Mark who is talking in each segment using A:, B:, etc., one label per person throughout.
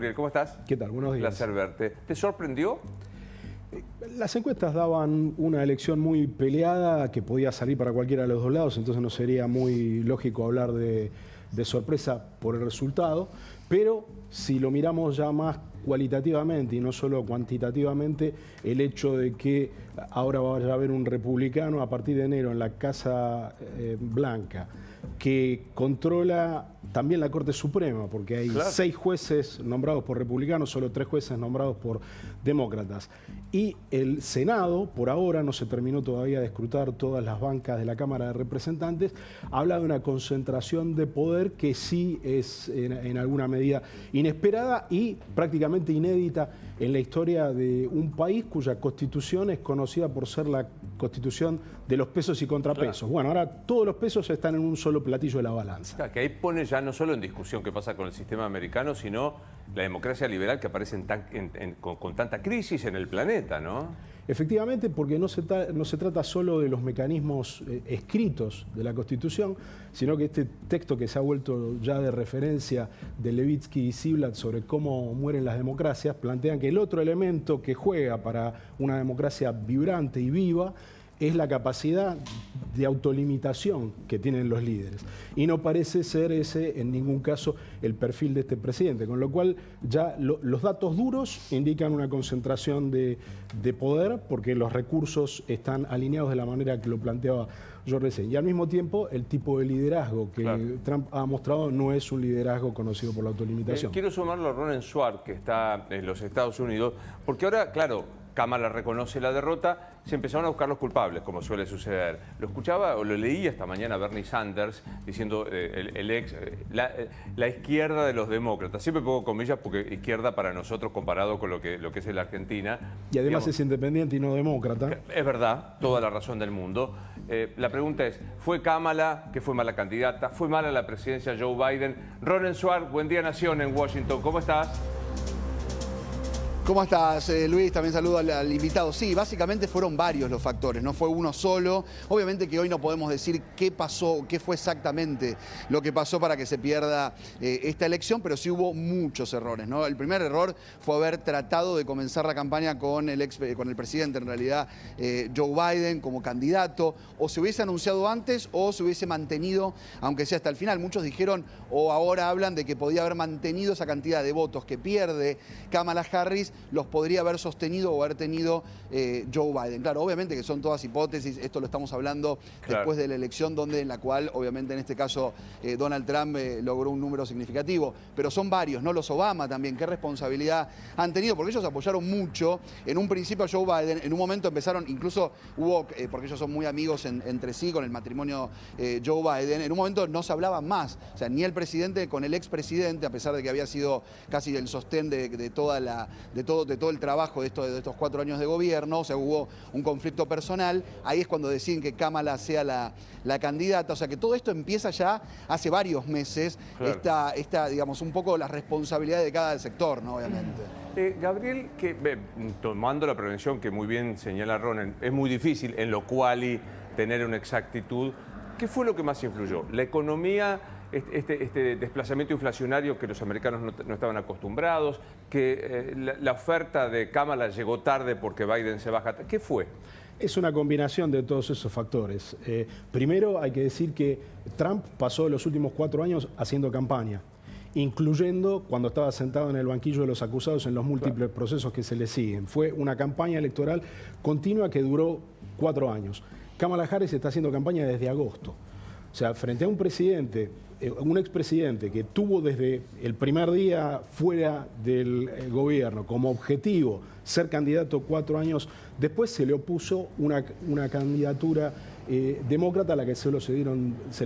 A: Gabriel, ¿cómo estás?
B: ¿Qué tal? Buenos días.
A: Placer verte. ¿Te sorprendió?
B: Las encuestas daban una elección muy peleada que podía salir para cualquiera de los dos lados, entonces no sería muy lógico hablar de sorpresa por el resultado, pero si lo miramos ya más cualitativamente y no solo cuantitativamente, el hecho de que ahora vaya a haber un republicano a partir de enero en la Casa Blanca que controla también la Corte Suprema, porque hay 6 jueces nombrados por republicanos, solo 3 jueces nombrados por demócratas. Y el Senado, por ahora, no se terminó todavía de escrutar todas las bancas de la Cámara de Representantes, habla de una concentración de poder que sí es en alguna medida inesperada y prácticamente inédita en la historia de un país cuya constitución es conocida por ser la constitución de los pesos y contrapesos. Bueno, ahora todos los pesos están en un solo platillo de la balanza.
A: Claro, que ahí pone ya no solo en discusión qué pasa con el sistema americano, sino la democracia liberal que aparece con tanta crisis en el planeta, ¿no?
B: Efectivamente, porque no se trata solo de los mecanismos escritos de la Constitución, sino que este texto que se ha vuelto ya de referencia de Levitsky y Ziblatt sobre cómo mueren las democracias, plantean que el otro elemento que juega para una democracia vibrante y viva es la capacidad de autolimitación que tienen los líderes. Y no parece ser ese, en ningún caso, el perfil de este presidente. Con lo cual, ya los datos duros indican una concentración de poder, porque los recursos están alineados de la manera que lo planteaba yo recién. Y al mismo tiempo, el tipo de liderazgo que Trump ha mostrado no es un liderazgo conocido por la autolimitación.
A: Quiero sumarlo a Ronen Schwartz, que está en los Estados Unidos, porque ahora, claro, Kamala reconoce la derrota, se empezaron a buscar los culpables, como suele suceder. Lo escuchaba o lo leía esta mañana Bernie Sanders diciendo la izquierda de los demócratas. Siempre pongo comillas porque izquierda para nosotros comparado con lo que es la Argentina.
B: Y además es independiente y no demócrata.
A: Es verdad, toda la razón del mundo. La pregunta es, ¿fue Kamala, que fue mala candidata? ¿Fue mala la presidencia Joe Biden? Ronen Schwartz, Buen Día Nación en Washington. ¿Cómo estás?
C: ¿Cómo estás, Luis? También saludo al invitado. Sí, básicamente fueron varios los factores, no fue uno solo. Obviamente que hoy no podemos decir qué pasó, qué fue exactamente lo que pasó para que se pierda esta elección, pero sí hubo muchos errores, ¿no? El primer error fue haber tratado de comenzar la campaña con el presidente, en realidad, Joe Biden, como candidato. O se hubiese anunciado antes o se hubiese mantenido, aunque sea hasta el final. Muchos dijeron, o ahora hablan de que podía haber mantenido esa cantidad de votos que pierde Kamala Harris, los podría haber sostenido o haber tenido Joe Biden. Claro, obviamente que son todas hipótesis, esto lo estamos hablando después de la elección en la cual, obviamente en este caso, Donald Trump logró un número significativo, pero son varios, ¿no? Los Obama también, ¿qué responsabilidad han tenido? Porque ellos apoyaron mucho, en un principio a Joe Biden, en un momento empezaron, incluso hubo, porque ellos son muy amigos entre sí con el matrimonio Joe Biden, en un momento no se hablaban más, o sea, ni el presidente con el expresidente, a pesar de que había sido casi el sostén de todo el trabajo de estos 4 años de gobierno, o sea, hubo un conflicto personal, ahí es cuando deciden que Kamala sea la candidata, o sea que todo esto empieza ya hace varios meses, digamos, un poco la responsabilidad de cada sector, ¿no? Obviamente.
A: Gabriel, tomando la prevención que muy bien señala Ronen, es muy difícil en lo cual tener una exactitud. ¿Qué fue lo que más influyó? ¿La economía, este desplazamiento inflacionario que los americanos no estaban acostumbrados, que la oferta de Kamala llegó tarde porque Biden se baja? ¿Qué fue?
B: Es una combinación de todos esos factores. Primero hay que decir que Trump pasó los últimos 4 años haciendo campaña, incluyendo cuando estaba sentado en el banquillo de los acusados en los múltiples procesos que se le siguen. Fue una campaña electoral continua que duró 4 años. Kamala Harris está haciendo campaña desde agosto. O sea, frente a un presidente, un expresidente que tuvo desde el primer día fuera del gobierno como objetivo ser candidato 4 años, después se le opuso una candidatura demócrata a la que se le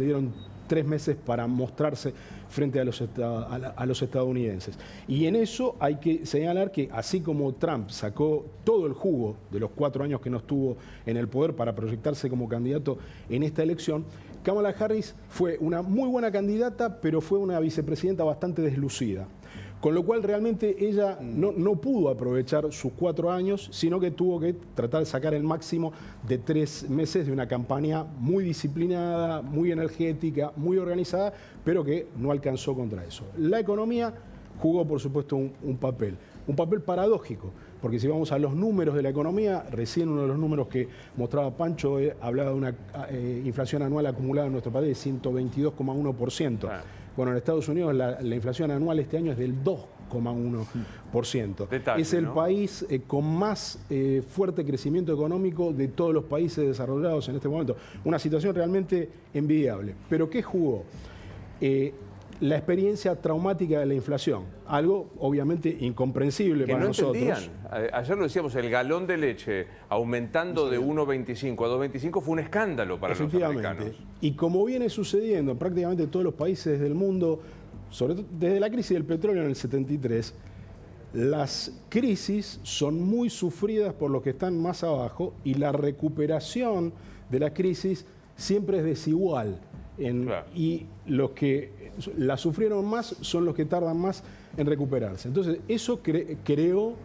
B: dieron 3 meses para mostrarse frente a los estadounidenses. Y en eso hay que señalar que así como Trump sacó todo el jugo de los 4 años que no estuvo en el poder para proyectarse como candidato en esta elección, Kamala Harris fue una muy buena candidata, pero fue una vicepresidenta bastante deslucida. Con lo cual realmente ella no pudo aprovechar sus 4 años, sino que tuvo que tratar de sacar el máximo de 3 meses de una campaña muy disciplinada, muy energética, muy organizada, pero que no alcanzó contra eso. La economía jugó, por supuesto, un papel paradójico, porque si vamos a los números de la economía, recién uno de los números que mostraba Pancho hablaba de una inflación anual acumulada en nuestro país de 122,1%. Bueno, en Estados Unidos la inflación anual este año es del 2,1%. Es el país con más fuerte crecimiento económico de todos los países desarrollados en este momento. Una situación realmente envidiable. ¿Pero qué jugó? La experiencia traumática de la inflación, algo obviamente incomprensible para nosotros.
A: Entendían. Ayer lo decíamos, el galón de leche aumentando de 1,25 a 2,25 fue un escándalo para los americanos.
B: Y como viene sucediendo en prácticamente todos los países del mundo, sobre todo desde la crisis del petróleo en el 73, las crisis son muy sufridas por los que están más abajo y la recuperación de la crisis siempre es desigual. Y los que la sufrieron más son los que tardan más en recuperarse. Entonces, eso creó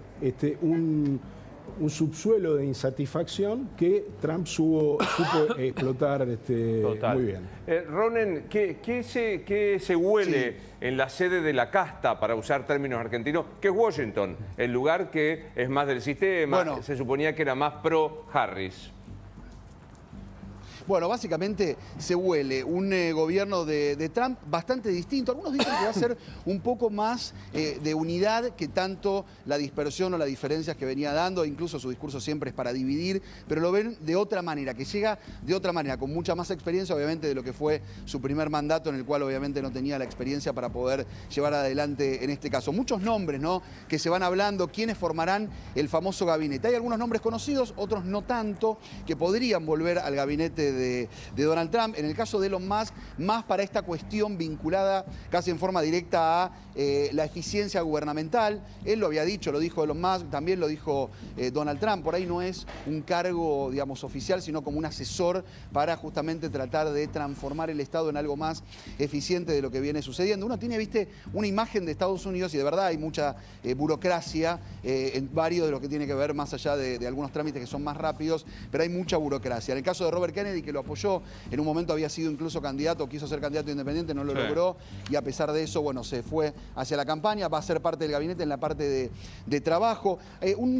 B: un subsuelo de insatisfacción que Trump supo explotar muy bien.
A: Ronen, ¿qué se huele en la sede de la casta, para usar términos argentinos, que es Washington, el lugar que es más del sistema, se suponía que era más pro Harris?
C: Bueno, básicamente se huele un gobierno de Trump bastante distinto. Algunos dicen que va a ser un poco más de unidad que tanto la dispersión o las diferencias que venía dando. Incluso su discurso siempre es para dividir, pero lo ven de otra manera, que llega de otra manera, con mucha más experiencia, obviamente, de lo que fue su primer mandato, en el cual obviamente no tenía la experiencia para poder llevar adelante en este caso. Muchos nombres, ¿no?, que se van hablando, quiénes formarán el famoso gabinete. Hay algunos nombres conocidos, otros no tanto, que podrían volver al gabinete de Donald Trump. En el caso de Elon Musk, más para esta cuestión vinculada casi en forma directa a la eficiencia gubernamental. Él lo había dicho, lo dijo Elon Musk, también lo dijo Donald Trump. Por ahí no es un cargo, digamos, oficial, sino como un asesor para justamente tratar de transformar el Estado en algo más eficiente de lo que viene sucediendo. Uno tiene, viste, una imagen de Estados Unidos y de verdad hay mucha burocracia en varios de lo que tiene que ver, más allá de algunos trámites que son más rápidos, pero hay mucha burocracia. En el caso de Robert Kennedy, que lo apoyó, en un momento había sido incluso candidato, quiso ser candidato independiente, no lo logró, y a pesar de eso, bueno, se fue hacia la campaña, va a ser parte del gabinete en la parte de trabajo.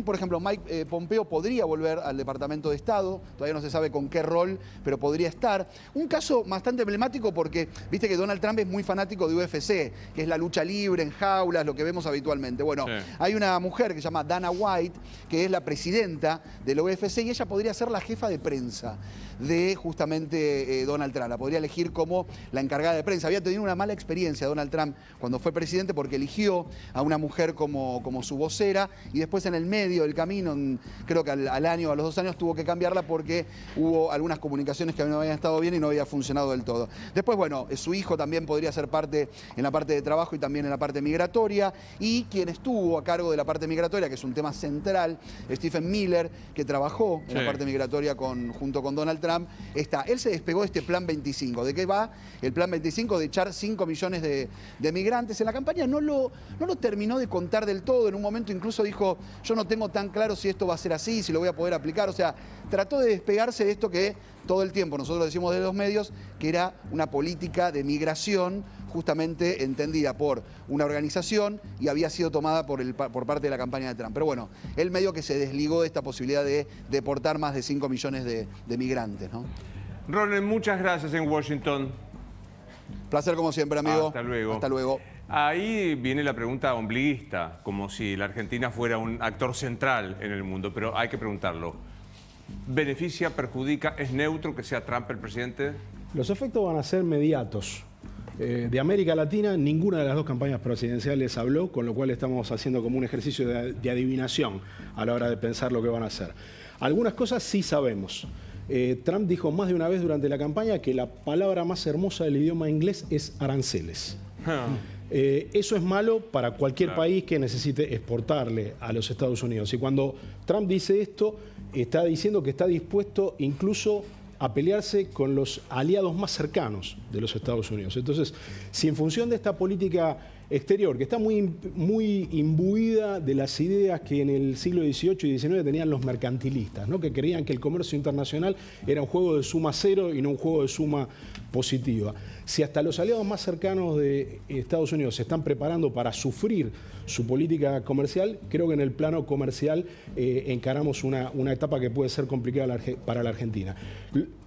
C: Por ejemplo, Mike Pompeo podría volver al Departamento de Estado, todavía no se sabe con qué rol, pero podría estar. Un caso bastante emblemático porque, viste que Donald Trump es muy fanático de UFC, que es la lucha libre en jaulas, lo que vemos habitualmente. Bueno, hay una mujer que se llama Dana White, que es la presidenta de la UFC, y ella podría ser la jefa de prensa de justamente Donald Trump. La podría elegir como la encargada de prensa. Había tenido una mala experiencia Donald Trump cuando fue presidente porque eligió a una mujer como su vocera y después en el medio del camino, creo que al año o a los 2 años, tuvo que cambiarla porque hubo algunas comunicaciones que no habían estado bien y no había funcionado del todo. Después, bueno, su hijo también podría ser parte en la parte de trabajo y también en la parte migratoria, y quien estuvo a cargo de la parte migratoria, que es un tema central, Stephen Miller, que trabajó en la parte migratoria junto con Donald Trump, él se despegó de este Plan 25. ¿De qué va el Plan 25? De echar 5 millones de migrantes. En la campaña no lo terminó de contar del todo. En un momento incluso dijo, yo no tengo tan claro si esto va a ser así, si lo voy a poder aplicar. O sea, trató de despegarse de esto que todo el tiempo nosotros decimos de los medios, que era una política de migración justamente entendida por una organización y había sido tomada por parte de la campaña de Trump. Pero bueno, él medio que se desligó de esta posibilidad de deportar más de 5 millones de migrantes, ¿no?
A: Ronen, muchas gracias en Washington.
C: Placer como siempre, amigo.
A: Hasta luego.
C: Hasta luego.
A: Ahí viene la pregunta ombliguista, como si la Argentina fuera un actor central en el mundo, pero hay que preguntarlo. ¿Beneficia, perjudica, es neutro que sea Trump el presidente?
B: Los efectos van a ser mediatos. De América Latina, ninguna de las dos campañas presidenciales habló, con lo cual estamos haciendo como un ejercicio de adivinación a la hora de pensar lo que van a hacer. Algunas cosas sí sabemos. Trump dijo más de una vez durante la campaña que la palabra más hermosa del idioma inglés es aranceles. Eso es malo para cualquier país que necesite exportarle a los Estados Unidos. Y cuando Trump dice esto, está diciendo que está dispuesto incluso a pelearse con los aliados más cercanos de los Estados Unidos. Entonces, si en función de esta política exterior, que está muy imbuida de las ideas que en el siglo XVIII y XIX tenían los mercantilistas, ¿no? Que creían que el comercio internacional era un juego de suma cero y no un juego de suma positiva. Si hasta los aliados más cercanos de Estados Unidos se están preparando para sufrir su política comercial, creo que en el plano comercial encaramos una etapa que puede ser complicada para la Argentina.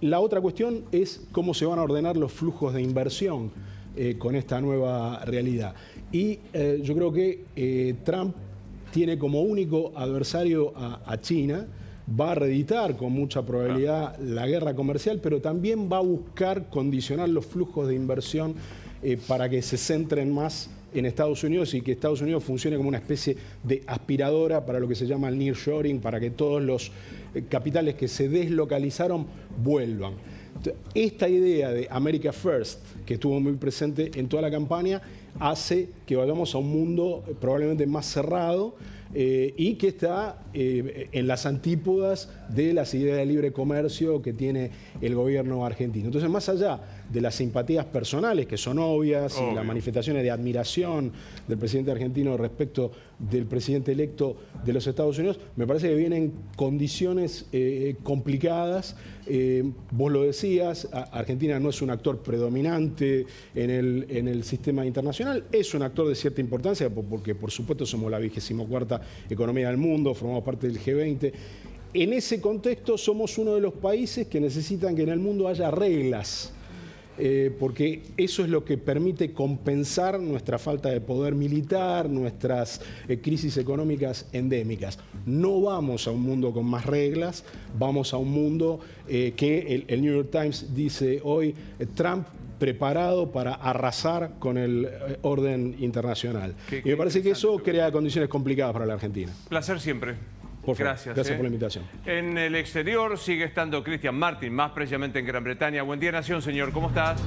B: La otra cuestión es cómo se van a ordenar los flujos de inversión con esta nueva realidad. Y yo creo que Trump tiene como único adversario a China. Va a reeditar con mucha probabilidad la guerra comercial, pero también va a buscar condicionar los flujos de inversión para que se centren más en Estados Unidos y que Estados Unidos funcione como una especie de aspiradora para lo que se llama el nearshoring, para que todos los capitales que se deslocalizaron vuelvan. Esta idea de America First, que estuvo muy presente en toda la campaña, hace que vayamos a un mundo probablemente más cerrado y que está en las antípodas de las ideas de libre comercio que tiene el gobierno argentino. Entonces, más allá de las simpatías personales, que son obvias, y las manifestaciones de admiración del presidente argentino respecto del presidente electo de los Estados Unidos, me parece que vienen condiciones complicadas. Vos lo decías, Argentina no es un actor predominante en el sistema internacional, es un actor de cierta importancia, porque por supuesto somos la 24ª economía del mundo, formamos parte del G20. En ese contexto somos uno de los países que necesitan que en el mundo haya reglas, porque eso es lo que permite compensar nuestra falta de poder militar, nuestras crisis económicas endémicas. No vamos a un mundo con más reglas, vamos a un mundo que el New York Times dice hoy, Trump preparado para arrasar con el orden internacional. Y me parece que eso crea condiciones complicadas para la Argentina.
A: Placer siempre.
B: Gracias por la invitación.
A: En el exterior sigue estando Cristian Martin, más precisamente en Gran Bretaña. Buen día, Nación, señor. ¿Cómo estás?